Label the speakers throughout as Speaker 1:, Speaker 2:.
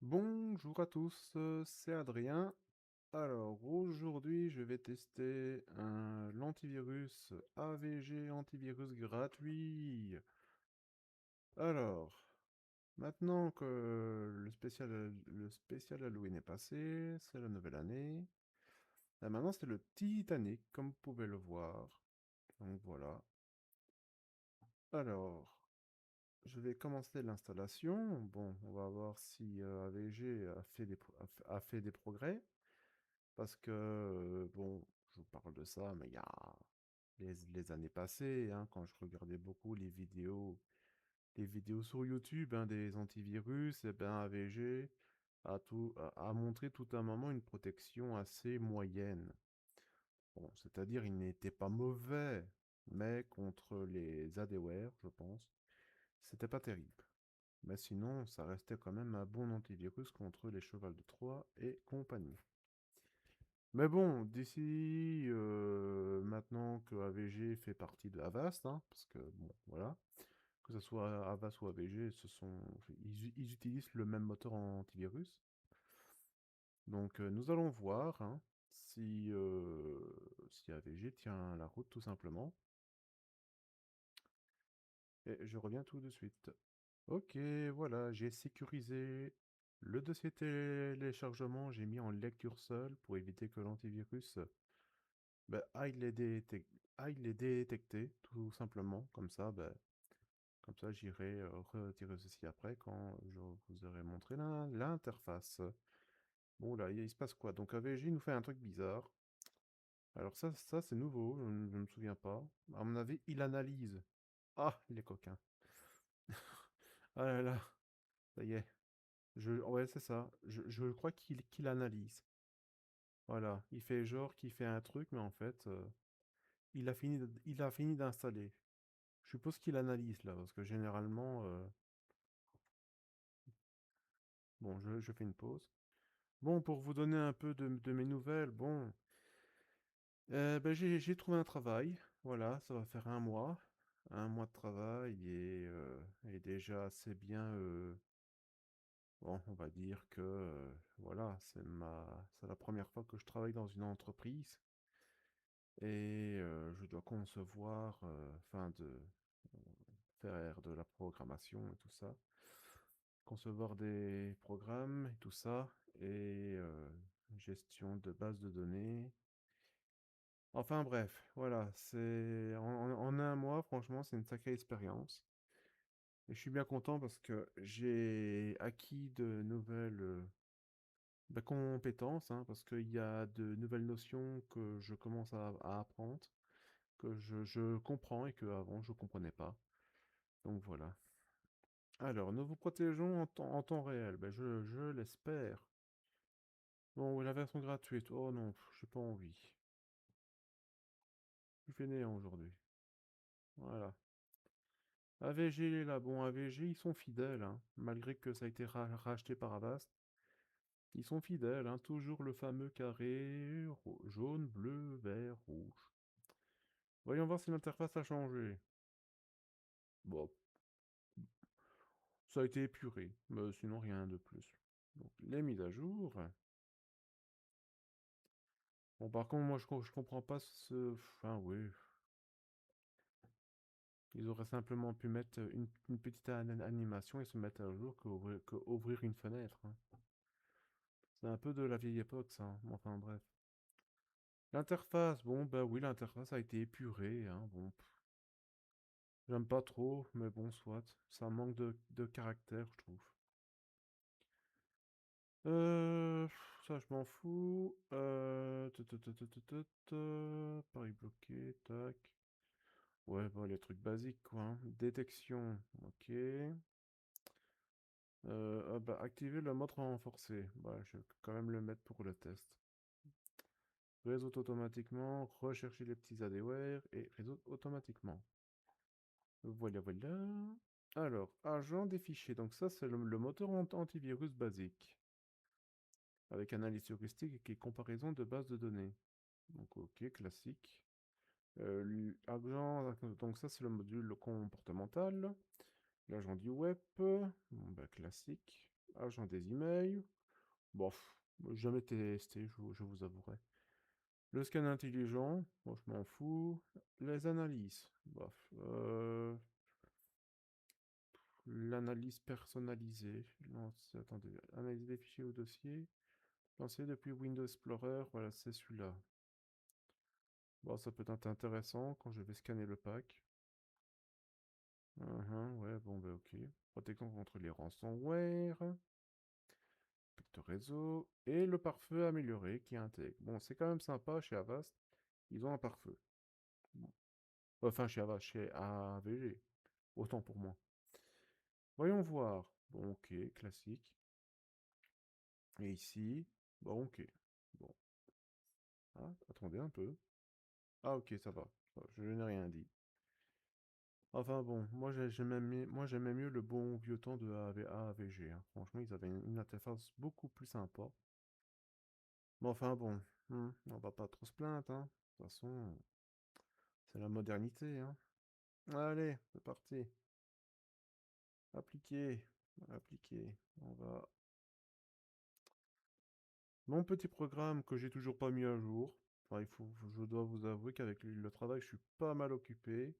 Speaker 1: Bonjour à tous, c'est Adrien. Alors aujourd'hui je vais tester l'antivirus AVG antivirus gratuit. Alors, maintenant que le spécial Halloween est passé, c'est la nouvelle année. Et maintenant c'est le Titanic, comme vous pouvez le voir. Donc voilà. Alors, je vais commencer l'installation. Bon, on va voir si AVG a fait des progrès. Parce que, bon, je vous parle de ça, mais il y a les années passées, hein, quand je regardais beaucoup les vidéos sur YouTube, hein, des antivirus, et ben AVG a montré tout un moment une protection assez moyenne. Bon, c'est-à-dire, il n'était pas mauvais, mais contre les adware, je pense, c'était pas terrible. Mais sinon, ça restait quand même un bon antivirus contre les chevals de Troie et compagnie. Mais bon, d'ici maintenant que AVG fait partie de Avast, hein, parce que bon, voilà, que ce soit Avast ou AVG, ils utilisent le même moteur antivirus. Donc nous allons voir, hein, si AVG tient la route tout simplement. Et je reviens tout de suite. Ok, voilà, j'ai sécurisé le dossier téléchargement, j'ai mis en lecture seule pour éviter que l'antivirus bah, aille les détecter, tout simplement. Comme ça j'irai retirer ceci après quand je vous aurai montré l'interface. Bon là, il se passe quoi? Donc AVJ nous fait un truc bizarre. Alors ça c'est nouveau, je ne me souviens pas. À mon avis, il analyse. Ah, les coquins. Ah là là, ça y est. Ouais, c'est ça. Je crois qu'il analyse. Voilà, il fait genre qu'il fait un truc, mais en fait, il a fini d'installer. Je suppose qu'il analyse là, parce que généralement, bon, je fais une pause. Bon, pour vous donner un peu de mes nouvelles, bon, ben, j'ai trouvé un travail. Voilà, ça va faire un mois de travail et déjà assez bien. Bon, on va dire que voilà, c'est la première fois que je travaille dans une entreprise et je dois concevoir, enfin faire de la programmation et tout ça. Concevoir des programmes et tout ça, et gestion de bases de données. Enfin bref, voilà, en un mois, franchement, c'est une sacrée expérience. Et je suis bien content parce que j'ai acquis de nouvelles compétences, hein, parce qu'il y a de nouvelles notions que je commence à apprendre, que je comprends et que avant je ne comprenais pas. Donc voilà. Alors, nous vous protégeons en temps réel, ben, je l'espère. Bon, la version gratuite. Oh non, j'ai pas envie. Je suis fainéant aujourd'hui. Voilà. AVG, il est là. Bon, AVG, ils sont fidèles, hein, malgré que ça a été racheté par Avast. Ils sont fidèles, hein, toujours le fameux carré jaune, bleu, vert, rouge. Voyons voir si l'interface a changé. Bon, ça a été épuré, mais sinon rien de plus. Donc, les mises à jour. Bon, par contre, moi, je comprends pas ce... Enfin, oui. Ils auraient simplement pu mettre une petite animation et se mettre à jour que ouvrir une fenêtre, hein. C'est un peu de la vieille époque, ça, hein. Enfin, bref. L'interface, bon, bah oui, l'interface a été épurée, hein. Bon, j'aime pas trop, mais bon, soit. Ça manque de caractère, je trouve. Ça, je m'en fous. Paris bloqué, tac. Ouais, bon, les trucs basiques, quoi, hein. Détection, ok. Ah bah, activer le mode renforcé. Bah, je vais quand même le mettre pour le test. Résout automatiquement, rechercher les petits adware et résout automatiquement. Voilà, voilà. Alors, agent des fichiers. Donc ça, c'est le moteur antivirus basique. Avec analyse heuristique et comparaison de bases de données. Donc ok, classique. Donc ça, c'est le module comportemental. L'agent du web. Bon, bah, classique. Agent des emails. Bon, jamais testé, je vous avouerai. Le scan intelligent, bon, je m'en fous. Les analyses, bof. L'analyse personnalisée. Attendez, analyse des fichiers ou dossiers. Lancé depuis Windows Explorer, voilà, c'est celui-là. Bon, ça peut être intéressant quand je vais scanner le pack. Ouais, bon, bah ok. Protection contre les ransomware. De réseau. Et le pare-feu amélioré qui intègre. Bon, c'est quand même sympa chez Avast. Ils ont un pare-feu. Bon. Enfin, chez Avast, chez AVG. Autant pour moi. Voyons voir. Bon, ok, classique. Et ici, bon, ok. Bon. Ah, attendez un peu. Ah, ok, ça va. Je n'ai rien dit. Enfin bon, moi j'aimais mieux le bon vieux temps de AVG, hein. Franchement, ils avaient une interface beaucoup plus sympa. Mais enfin bon, on va pas trop se plaindre, hein. De toute façon, c'est la modernité, hein. Allez, c'est parti. Appliquer. Appliquer. On va. Mon petit programme que j'ai toujours pas mis à jour. Enfin, je dois vous avouer qu'avec le travail, je suis pas mal occupé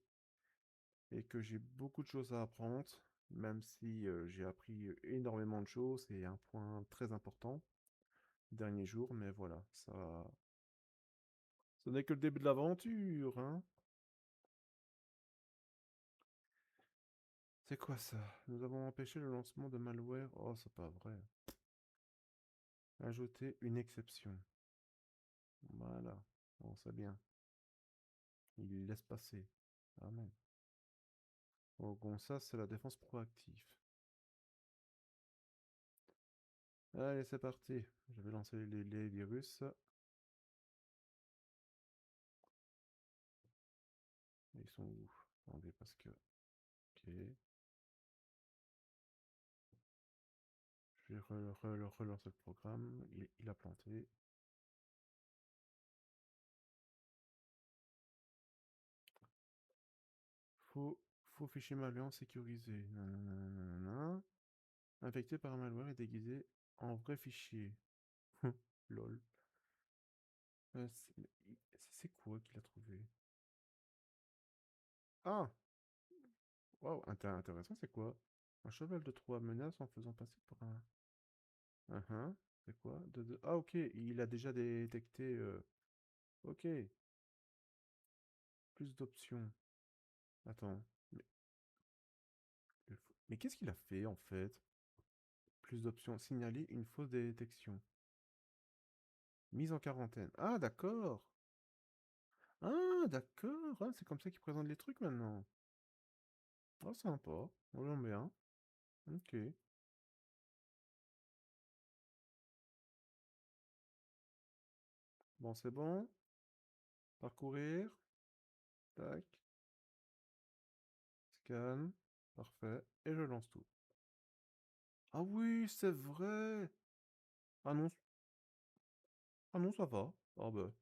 Speaker 1: et que j'ai beaucoup de choses à apprendre, même si j'ai appris énormément de choses, c'est un point très important dernier jour, mais voilà, ça, ce n'est que le début de l'aventure, hein. C'est quoi ça? Nous avons empêché le lancement de malware. Oh, c'est pas vrai. Ajouter une exception. Voilà. Bon, c'est bien. Il laisse passer. Ah non. Bon, ça, c'est la défense proactive. Allez, c'est parti. Je vais lancer les virus. Ils sont où? Attendez, parce que. Ok. Je vais relancer le programme. Il a planté. Faux, faux fichier malveillant sécurisé. Nanana. Infecté par un malware et déguisé en vrai fichier. Lol. C'est quoi qu'il a trouvé? Ah! Waouh, intéressant, c'est quoi? Un cheval de Troie menace en faisant passer pour un. C'est quoi? Ah, ok, il a déjà détecté. Ok, plus d'options. Attends, mais, mais qu'est-ce qu'il a fait en fait? Plus d'options. Signaler une fausse détection. Mise en quarantaine. Ah, d'accord! Ah, d'accord! Ah, c'est comme ça qu'il présente les trucs maintenant. Ah, sympa. On j'aime bien. Ok. Bon, c'est bon. Parcourir. Tac. Scan. Parfait. Et je lance tout. Ah oui, c'est vrai! Ah non, ah non, ça va. Ah bah.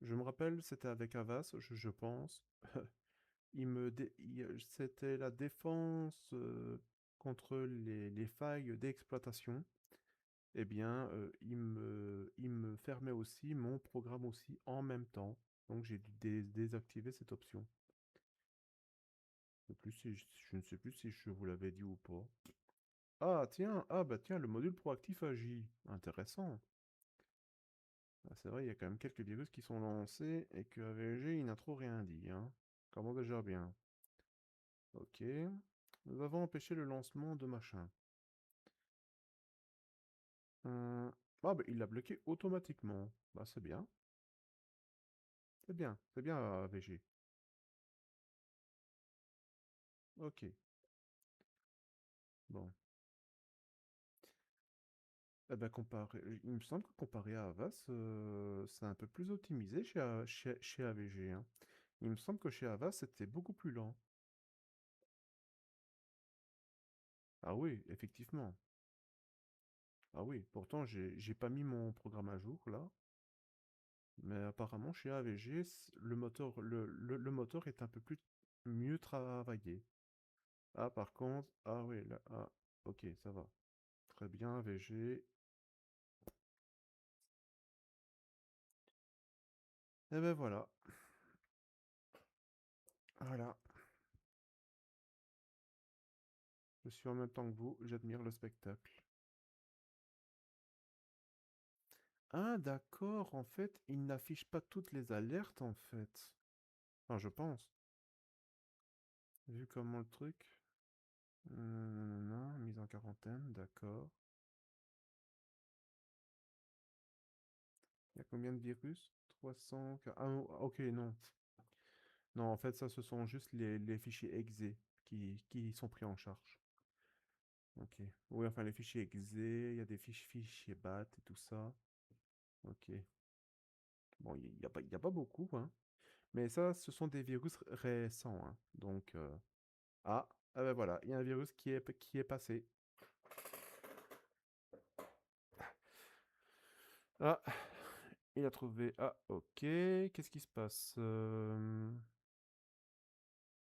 Speaker 1: Je me rappelle, c'était avec Avas, je pense. C'était la défense contre les failles d'exploitation. Eh bien, il me fermait aussi mon programme aussi en même temps. Donc j'ai dû désactiver cette option. De plus, je ne sais plus si je vous l'avais dit ou pas. Ah tiens, ah bah tiens, le module proactif agit. Intéressant. Ah, c'est vrai, il y a quand même quelques virus qui sont lancés et que AVG, il n'a trop rien dit, hein. Comment déjà bien. Ok. Nous avons empêché le lancement de machin. Ah bah il l'a bloqué automatiquement. Bah c'est bien. C'est bien AVG. Ok. Bon. Eh ben, il me semble que comparé à Avast, c'est un peu plus optimisé chez AVG, hein. Il me semble que chez Avast, c'était beaucoup plus lent. Ah oui, effectivement. Ah oui, pourtant, j'ai pas mis mon programme à jour là. Mais apparemment, chez AVG, le moteur est un peu plus mieux travaillé. Ah, par contre, ah oui, là, ah, ok, ça va. Très bien, VG. Et ben voilà. Voilà. Je suis en même temps que vous, j'admire le spectacle. Ah, d'accord, en fait, il n'affiche pas toutes les alertes, en fait. Enfin, je pense. Vu comment le truc. Non, mise en quarantaine, d'accord. Il y a combien de virus? 300. Ah, ok, non. Non, en fait, ça, ce sont juste les fichiers exe qui sont pris en charge. Ok. Oui, enfin, les fichiers exe, il y a des fichiers BAT et tout ça. Ok. Bon, il y a pas beaucoup, hein. Mais ça, ce sont des virus récents, hein. Donc, ah ben voilà, il y a un virus qui est passé. Ah, il a trouvé. Ah, ok. Qu'est-ce qui se passe?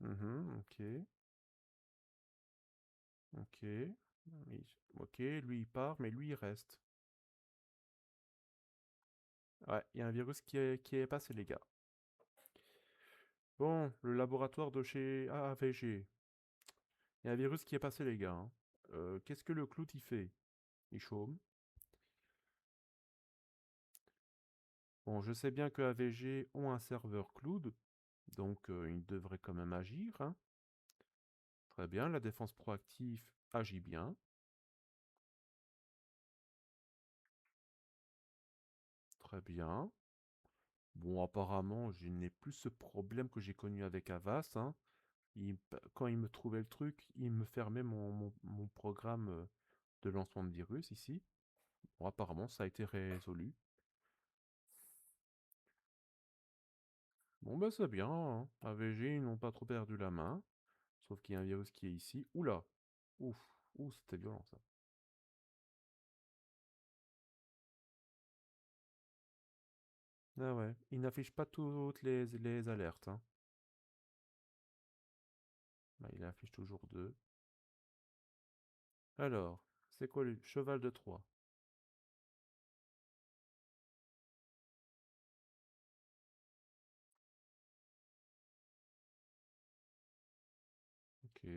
Speaker 1: Ok, ok. Ok, lui il part, mais lui il reste. Ouais, il y a un virus qui est passé, les gars. Bon, le laboratoire de chez AVG. Il y a un virus qui est passé, les gars, hein. Qu'est-ce que le clout il fait? Il chôme. Bon, je sais bien que AVG ont un serveur cloud, donc ils devraient quand même agir, hein. Très bien, la défense proactive agit bien. Très bien. Bon, apparemment, je n'ai plus ce problème que j'ai connu avec Avast, hein. Quand il me trouvait le truc, il me fermait mon programme de lancement de virus ici. Bon, apparemment, ça a été résolu. Bon, bah c'est bien, hein. AVG, ils n'ont pas trop perdu la main. Sauf qu'il y a un virus qui est ici. Oula! Ouf! Ouh, c'était violent ça. Ah ouais, il n'affiche pas toutes les alertes, hein. Bah, il affiche toujours deux. Alors, c'est quoi le cheval de Troie? Ok.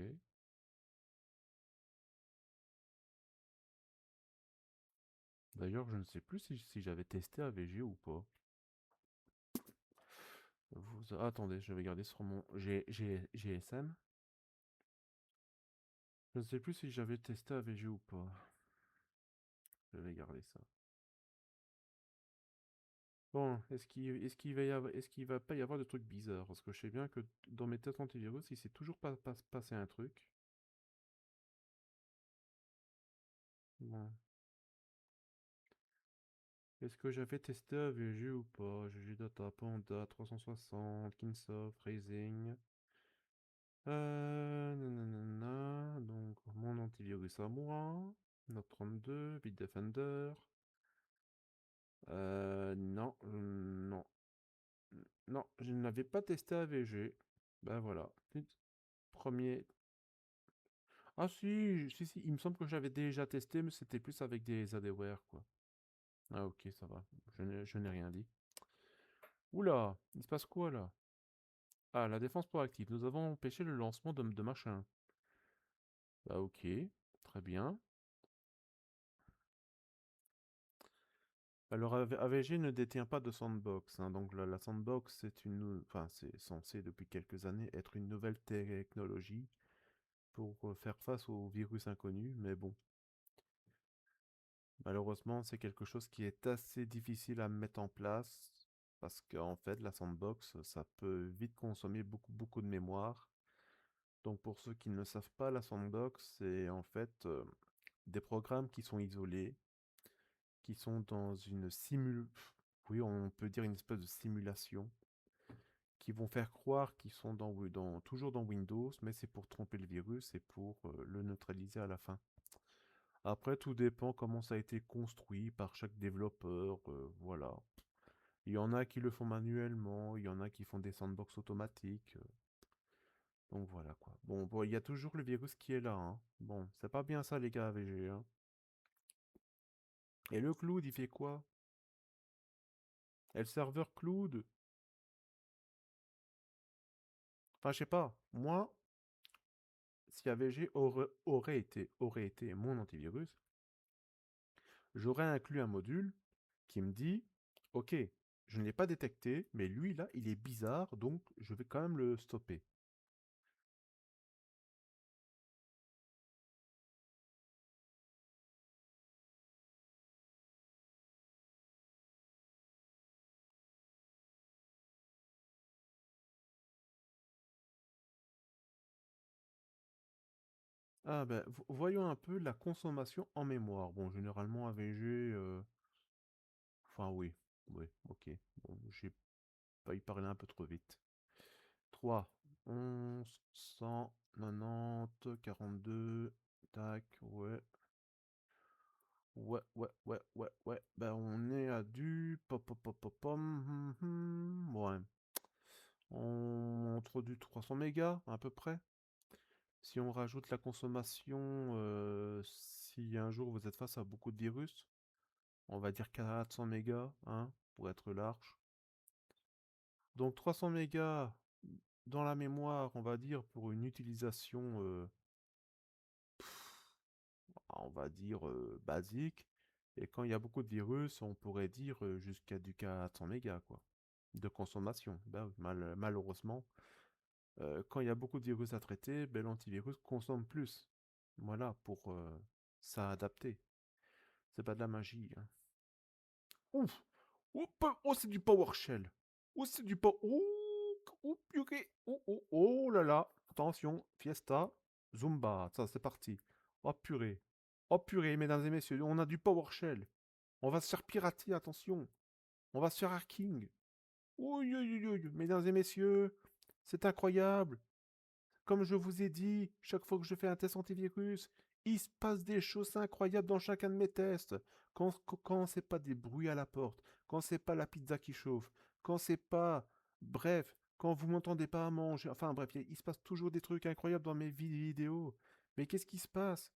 Speaker 1: D'ailleurs, je ne sais plus si j'avais testé AVG ou pas. Attendez, je vais garder sur mon GSM. Je ne sais plus si j'avais testé AVG ou pas. Je vais garder ça. Bon, est-ce qu'il va pas y avoir de trucs bizarres? Parce que je sais bien que dans mes tests antivirus, il s'est toujours pas passé un truc. Bon. Est-ce que j'avais testé AVG ou pas? GG Data, Panda, 360, Kinsoft, Raising. Nanana, donc mon antivirus à moi. Note 32, Bitdefender. Non, non, non, je n'avais pas testé AVG. Ben voilà. Premier. Ah si, il me semble que j'avais déjà testé, mais c'était plus avec des adware, quoi. Ah ok, ça va. Je n'ai rien dit. Oula, il se passe quoi là? Ah, la défense proactive. Nous avons empêché le lancement de machin. Bah ok, très bien. Alors AVG ne détient pas de sandbox, hein, donc la sandbox enfin c'est censé depuis quelques années être une nouvelle technologie pour faire face aux virus inconnus, mais bon, malheureusement c'est quelque chose qui est assez difficile à mettre en place parce qu'en fait la sandbox ça peut vite consommer beaucoup de mémoire. Donc pour ceux qui ne savent pas, la sandbox c'est en fait des programmes qui sont isolés, qui sont dans une oui, on peut dire une espèce de simulation, qui vont faire croire qu'ils sont toujours dans Windows, mais c'est pour tromper le virus et pour le neutraliser à la fin. Après, tout dépend comment ça a été construit par chaque développeur, voilà. Il y en a qui le font manuellement, il y en a qui font des sandbox automatiques. Donc voilà quoi. Bon, il y a toujours le virus qui est là, hein. Bon, c'est pas bien ça les gars AVG, hein. Et le cloud, il fait quoi? Et le serveur cloud? Enfin, je sais pas. Moi, si AVG aurait été mon antivirus, j'aurais inclus un module qui me dit, ok, je ne l'ai pas détecté, mais lui là, il est bizarre, donc je vais quand même le stopper. Ah ben, voyons un peu la consommation en mémoire. Bon, généralement AVG, enfin oui, oui, ok. Bon, j'ai pas y parler un peu trop vite. 3, 11, 100, 90, 42, tac, ouais. Ouais, ouais, ouais, ouais, ouais. Ben, on est à du pop, pop, pop, pop, pom, ouais. Entre du 300 mégas, à peu près. Si on rajoute la consommation, si un jour vous êtes face à beaucoup de virus, on va dire 400 mégas, hein, pour être large. Donc 300 mégas dans la mémoire, on va dire, pour une utilisation, on va dire, basique. Et quand il y a beaucoup de virus, on pourrait dire jusqu'à du 400 mégas, quoi, de consommation. Ben, oui, malheureusement, quand il y a beaucoup de virus à traiter, ben, l'antivirus consomme plus. Voilà, pour s'adapter. C'est pas de la magie, hein. Ouf! Oh, c'est du PowerShell. Oh, c'est du Power. Oh, purée. Oh là là. Attention, Fiesta, Zumba. Ça, c'est parti. Oh purée. Oh purée, mesdames et messieurs, on a du PowerShell. On va se faire pirater, attention. On va se faire hacking. Oui, oui, oui, oui. Mesdames et messieurs, c'est incroyable. Comme je vous ai dit, chaque fois que je fais un test antivirus, il se passe des choses incroyables dans chacun de mes tests. Quand c'est pas des bruits à la porte, quand c'est pas la pizza qui chauffe, quand c'est pas... Bref, quand vous m'entendez pas à manger, enfin bref, il se passe toujours des trucs incroyables dans mes vidéos. Mais qu'est-ce qui se passe?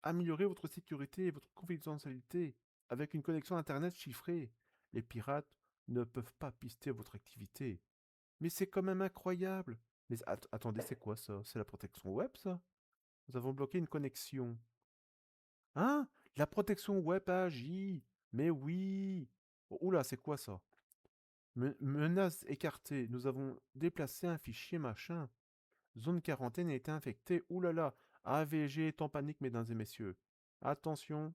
Speaker 1: Améliorer votre sécurité et votre confidentialité avec une connexion Internet chiffrée. Les pirates ne peuvent pas pister votre activité. Mais c'est quand même incroyable. Mais attendez, c'est quoi ça? C'est la protection web, ça? Nous avons bloqué une connexion. Hein? La protection web a agi. Mais oui. Oh, oula, c'est quoi ça? Menace écartée. Nous avons déplacé un fichier machin. Zone quarantaine a été infectée. Oulala. AVG est en panique, mesdames et messieurs. Attention,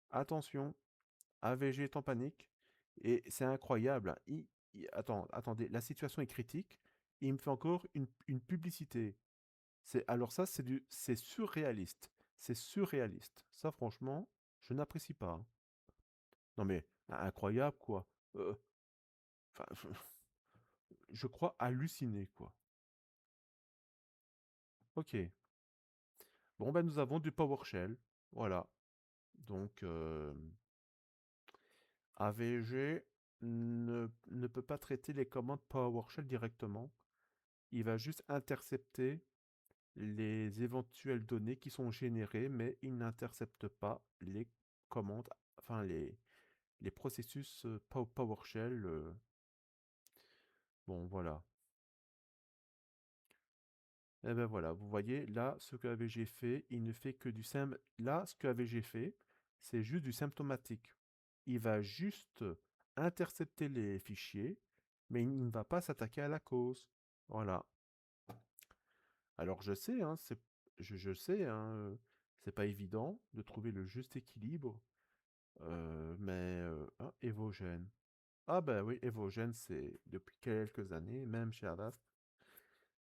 Speaker 1: attention. AVG est en panique. Et c'est incroyable, hein. Attendez, la situation est critique. Et il me fait encore une publicité. Alors ça, c'est surréaliste. C'est surréaliste. Ça, franchement, je n'apprécie pas, hein. Non mais, incroyable, quoi. Euh, Enfin, je crois halluciner, quoi. Ok. Bon, ben, nous avons du PowerShell. Voilà. Donc, AVG ne peut pas traiter les commandes PowerShell directement. Il va juste intercepter les éventuelles données qui sont générées, mais il n'intercepte pas les commandes, enfin les processus PowerShell. Bon, voilà. Et ben voilà, vous voyez, là, ce que AVG fait, il ne fait que du simple. Là, ce que AVG fait, c'est juste du symptomatique. Il va juste intercepter les fichiers, mais il ne va pas s'attaquer à la cause. Voilà. Alors je sais, hein, je sais, hein, c'est pas évident de trouver le juste équilibre, mais Evogène. Ah ben oui, Evogène, c'est depuis quelques années, même chez Avast.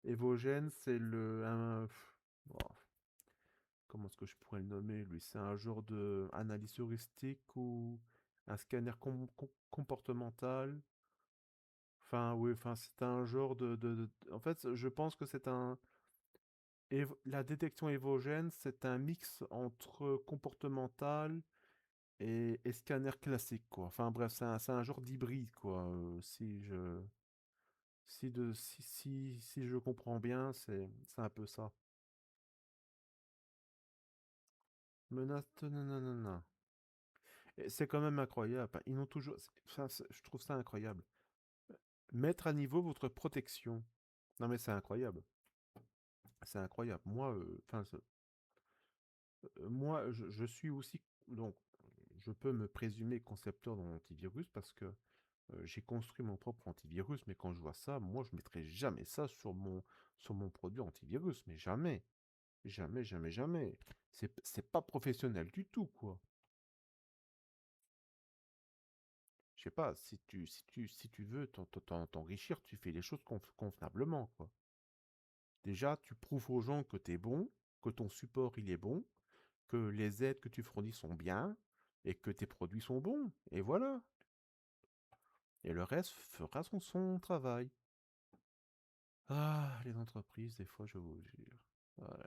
Speaker 1: Evogène, c'est oh, comment est-ce que je pourrais le nommer, lui? C'est un genre de analyse heuristique ou un scanner comportemental. Enfin, oui, enfin, c'est un genre en fait, je pense que c'est un... La détection évogène, c'est un mix entre comportemental et scanner classique, quoi. Enfin bref, c'est un genre d'hybride, quoi. Si je comprends bien, c'est un peu ça. Menace, non, non, non, non. Et c'est quand même incroyable, hein. Ils n'ont toujours, enfin, je trouve ça incroyable. Mettre à niveau votre protection. Non mais c'est incroyable. C'est incroyable. Moi, enfin, moi, je suis aussi, donc, je peux me présumer concepteur dans l'antivirus parce que j'ai construit mon propre antivirus, mais quand je vois ça, moi, je mettrai jamais ça sur mon produit antivirus, mais jamais. Jamais, jamais, jamais. C'est pas professionnel du tout, quoi. Je sais pas, si tu veux t'enrichir, tu fais les choses convenablement, quoi. Déjà, tu prouves aux gens que t'es bon, que ton support il est bon, que les aides que tu fournis sont bien, et que tes produits sont bons. Et voilà. Et le reste fera son travail. Ah, les entreprises, des fois, je vous jure. Voilà.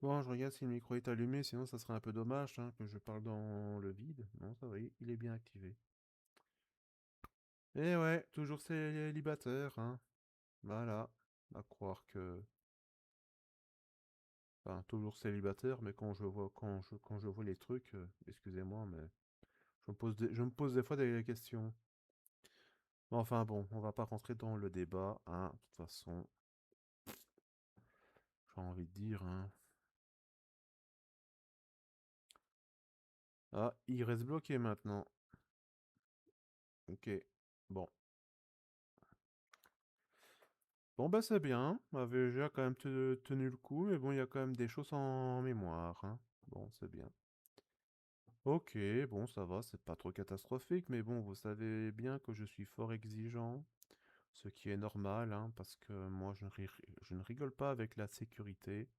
Speaker 1: Bon, je regarde si le micro est allumé, sinon ça serait un peu dommage hein, que je parle dans le vide. Non, ça va, il est bien activé. Et ouais, toujours célibataire, hein. Voilà. À croire que... Enfin, toujours célibataire, mais quand je vois les trucs, excusez-moi, mais je me pose des fois des questions. Enfin bon, on va pas rentrer dans le débat, hein. De toute façon, j'ai envie de dire, hein. Ah, il reste bloqué maintenant. Ok. Bon. Bon bah c'est bien. J'ai quand même tenu le coup, mais bon, il y a quand même des choses en mémoire, hein. Bon, c'est bien. Ok, bon, ça va, c'est pas trop catastrophique, mais bon, vous savez bien que je suis fort exigeant, ce qui est normal, hein, parce que moi, je ne rigole pas avec la sécurité.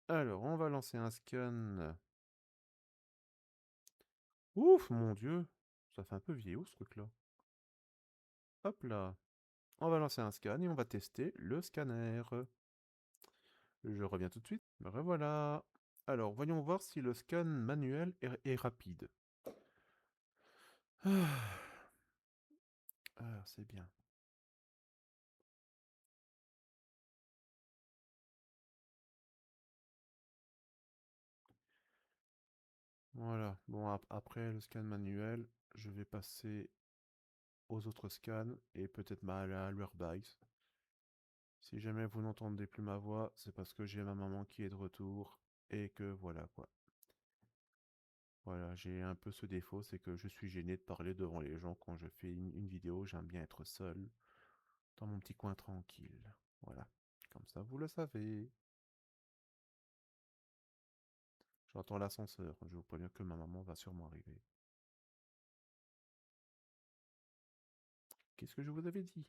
Speaker 1: Alors, on va lancer un scan. Ouf, mon Dieu, ça fait un peu vieillot ce truc-là. Hop là, on va lancer un scan et on va tester le scanner. Je reviens tout de suite. Me revoilà. Alors, voyons voir si le scan manuel est rapide. Ah, c'est bien. Voilà. Bon, après le scan manuel, je vais passer aux autres scans et peut-être à la Lurbise. Si jamais vous n'entendez plus ma voix, c'est parce que j'ai ma maman qui est de retour et que voilà quoi. Voilà, j'ai un peu ce défaut, c'est que je suis gêné de parler devant les gens quand je fais une vidéo, j'aime bien être seul, dans mon petit coin tranquille. Voilà, comme ça vous le savez. J'entends l'ascenseur, je vous préviens que ma maman va sûrement arriver. Qu'est-ce que je vous avais dit?